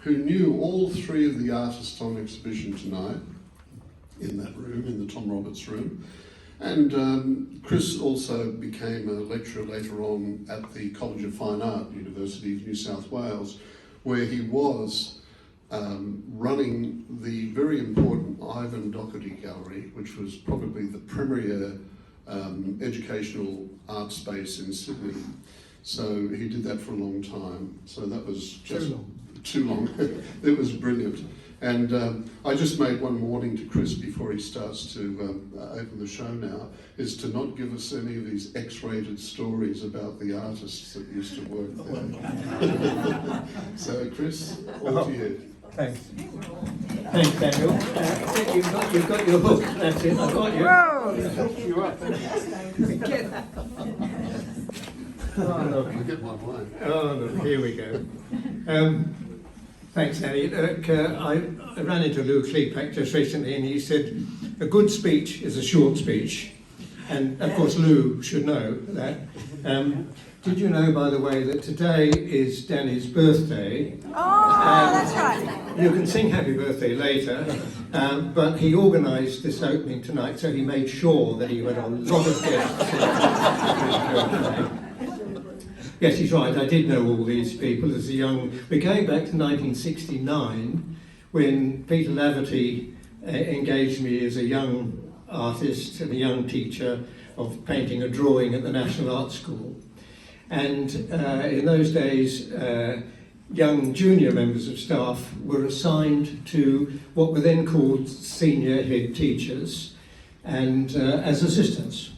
who knew all three of the artists on exhibition tonight in that room, in the Tom Roberts room. And Chris also became a lecturer later on at the College of Fine Art, University of New South Wales, where he was running the very important Ivan Doherty Gallery, which was probably the premier educational art space in Sydney. So he did that for a long time. So that was just too long. It was brilliant. And I just made one warning to Chris before he starts to open the show now, is to not give us any of these X-rated stories about the artists that used to work there. So Chris, all to you. Thanks. Thanks, Daniel. You've got your book. That's it. I've got you. Whoa! You up? Oh, look. I get my wine. Oh, look, here we go. Thanks, Danny. I ran into Lou Kleepak just recently, and he said, a good speech is a short speech. And, of course, Lou should know that. Did you know, by the way, that today is Danny's birthday? Oh, that's right. You can sing happy birthday later, but he organised this opening tonight, so he made sure that he had a lot of guests. Yes, he's right. I did know all these people as a young... We're going back to 1969, when Peter Laverty engaged me as a young artist and a young teacher of painting and drawing at the National Art School. And in those days, young junior members of staff were assigned to what were then called senior head teachers, and as assistants.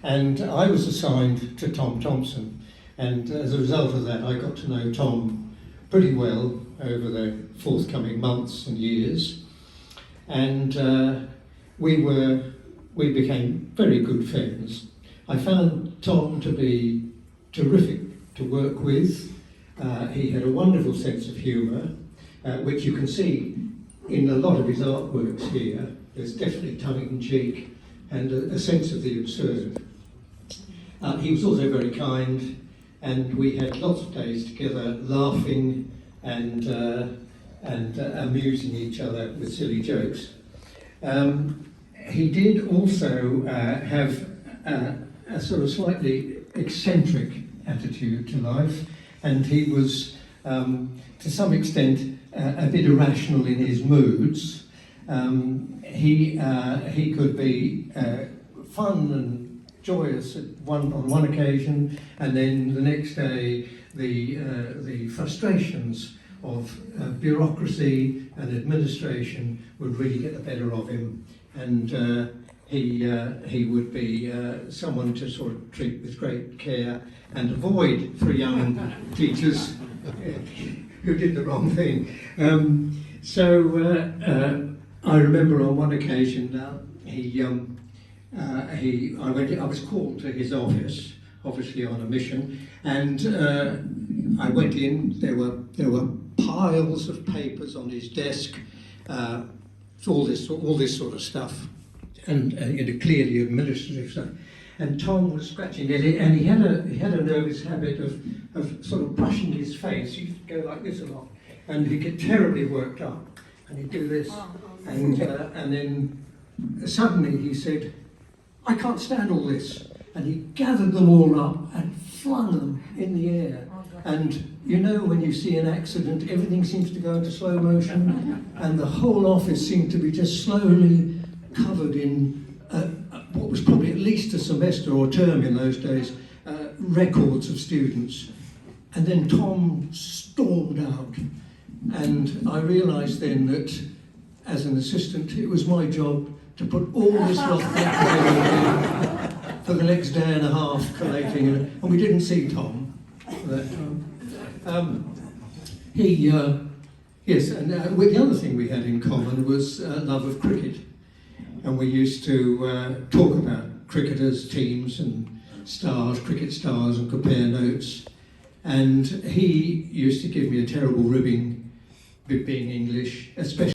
And I was assigned to Tom Thompson. And as a result of that, I got to know Tom pretty well over the forthcoming months and years. And we became very good friends. I found Tom to be terrific to work with. He had a wonderful sense of humour, which you can see in a lot of his artworks here. There's definitely tongue-in-cheek and a sense of the absurd. He was also very kind, and we had lots of days together laughing and amusing each other with silly jokes. He did also have a sort of slightly eccentric attitude to life, and he was, to some extent, a bit irrational in his moods. He could be fun and joyous on one occasion, and then the next day the frustrations of bureaucracy and administration would really get the better of him, and he would be someone to sort of treat with great care and avoid for young teachers who did the wrong thing. I remember on one occasion I was called to his office, obviously on a mission, and I went in. There were piles of papers on his desk, all this sort of stuff, and clearly administrative stuff. And Tom was scratching at it, and he had a nervous habit of sort of brushing his face. He used to go like this a lot, and he'd get terribly worked up, and he'd do this, and then suddenly he said, "I can't stand all this," and he gathered them all up and flung them in the air. And you know, when you see an accident, everything seems to go into slow motion, and the whole office seemed to be just slowly covered in what was probably at least a semester or term in those days, records of students. And then Tom stormed out, and I realised then that as an assistant it was my job to put all this lot back together for the next day and a half collating, and we didn't see Tom that time. Yes, and the other thing we had in common was love of cricket, and we used to talk about cricketers, teams and stars, cricket stars, and compare notes. And he used to give me a terrible ribbing, being English, especially